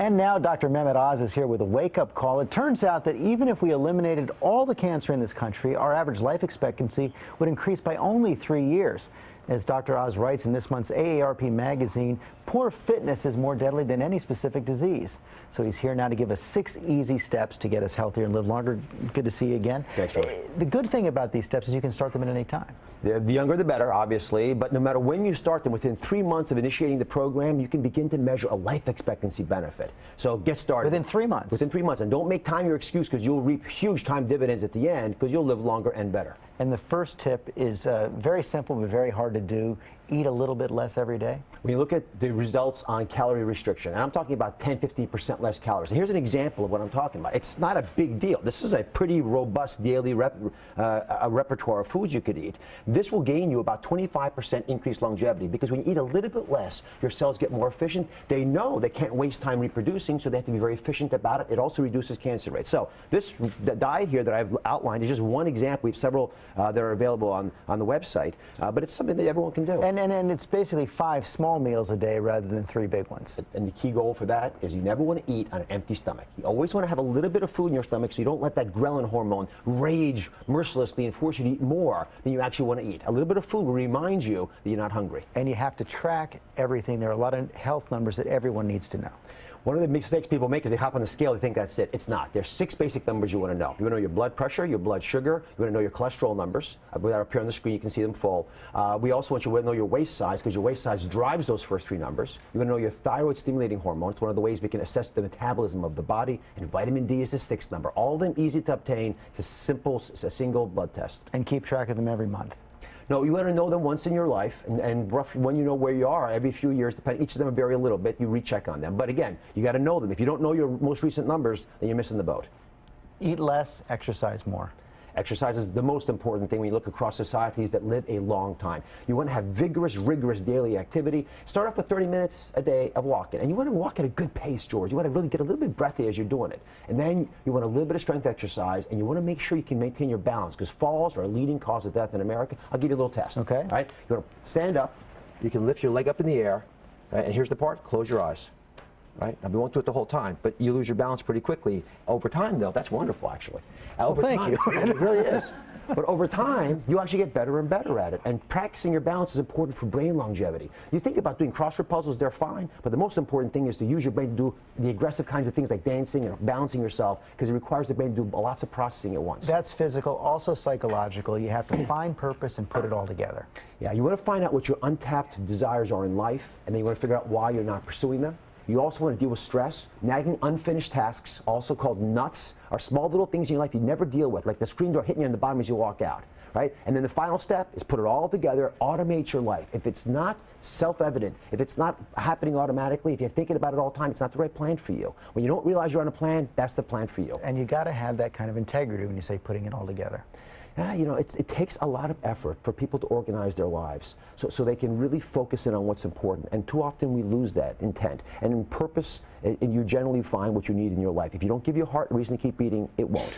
And now Dr. Mehmet Oz is here with a wake-up call. It turns out that even if we eliminated all the cancer in this country, our average life expectancy would increase by only 3 years. As Dr. Oz writes in this month's AARP magazine, poor fitness is more deadly than any specific disease. So he's here now to give us 6 easy steps to get us healthier and live longer. Good to see you again. Thanks, George. The good thing about these steps is you can start them at any time. The younger the better, obviously, but no matter when you start them, within 3 months of initiating the program, you can begin to measure a life expectancy benefit. So get started. Within 3 months? Within 3 months. And don't make time your excuse, because you'll reap huge time dividends at the end, because you'll live longer and better. And the first tip is very simple but very hard to do. Eat a little bit less every day. When you look at the results on calorie restriction, and I'm talking about 10–15% less calories. And here's an example of what I'm talking about. It's not a big deal. This is a pretty robust daily repertoire of foods you could eat. This will gain you about 25% increased longevity, because when you eat a little bit less, your cells get more efficient. They know they can't waste time reproducing, so they have to be very efficient about it. It also reduces cancer rates. So this diet here that I've outlined is just one example. We have several that are available on the website, but it's something that everyone can do. And it's basically 5 small meals a day rather than 3 big ones. And the key goal for that is you never want to eat on an empty stomach. You always want to have a little bit of food in your stomach, so you don't let that ghrelin hormone rage mercilessly and force you to eat more than you actually want to eat. A little bit of food will remind you that you're not hungry. And you have to track everything. There are a lot of health numbers that everyone needs to know. One of the mistakes people make is they hop on the scale, they think that's it. It's not. There's 6 basic numbers you want to know. You want to know your blood pressure, your blood sugar, you want to know your cholesterol numbers. That appear on the screen, you can see them full. We also want you to know your waist size, because your waist size drives those first 3 numbers. You want to know your thyroid stimulating hormone. It's one of the ways we can assess the metabolism of the body. And vitamin D is the 6th number. All of them easy to obtain. It's a single blood test. And keep track of them every month. No, you want to know them once in your life, and roughly when you know where you are, every few years, each of them vary a little bit, you recheck on them. But again, you got to know them. If you don't know your most recent numbers, then you're missing the boat. Eat less, exercise more. Exercise is the most important thing when you look across societies that live a long time. You want to have vigorous, rigorous daily activity. Start off with 30 minutes a day of walking. And you want to walk at a good pace, George. You want to really get a little bit breathy as you're doing it. And then you want a little bit of strength exercise, and you want to make sure you can maintain your balance, because falls are a leading cause of death in America. I'll give you a little test. Okay. All right? You want to stand up. You can lift your leg up in the air. Right? And here's the part. Close your eyes. Right? Now, we won't do it the whole time, but you lose your balance pretty quickly. Over time, though, that's wonderful, actually. Thank you. It really is. But over time, you actually get better and better at it. And practicing your balance is important for brain longevity. You think about doing crossword puzzles, they're fine, but the most important thing is to use your brain to do the aggressive kinds of things like dancing and balancing yourself, because it requires the brain to do lots of processing at once. That's physical, also psychological. You have to find purpose and put it all together. Yeah, you want to find out what your untapped desires are in life, and then you want to figure out why you're not pursuing them. You also want to deal with stress. Nagging unfinished tasks, also called nuts, are small little things in your life you never deal with, like the screen door hitting you in the bottom as you walk out. Right? And then the final step is put it all together, automate your life. If it's not self-evident, if it's not happening automatically, if you're thinking about it all the time, it's not the right plan for you. When you don't realize you're on a plan, that's the plan for you. And you got to have that kind of integrity when you say putting it all together. Yeah, you know, it takes a lot of effort for people to organize their lives so they can really focus in on what's important. And too often we lose that intent. And in purpose, you generally find what you need in your life. If you don't give your heart a reason to keep eating, it won't.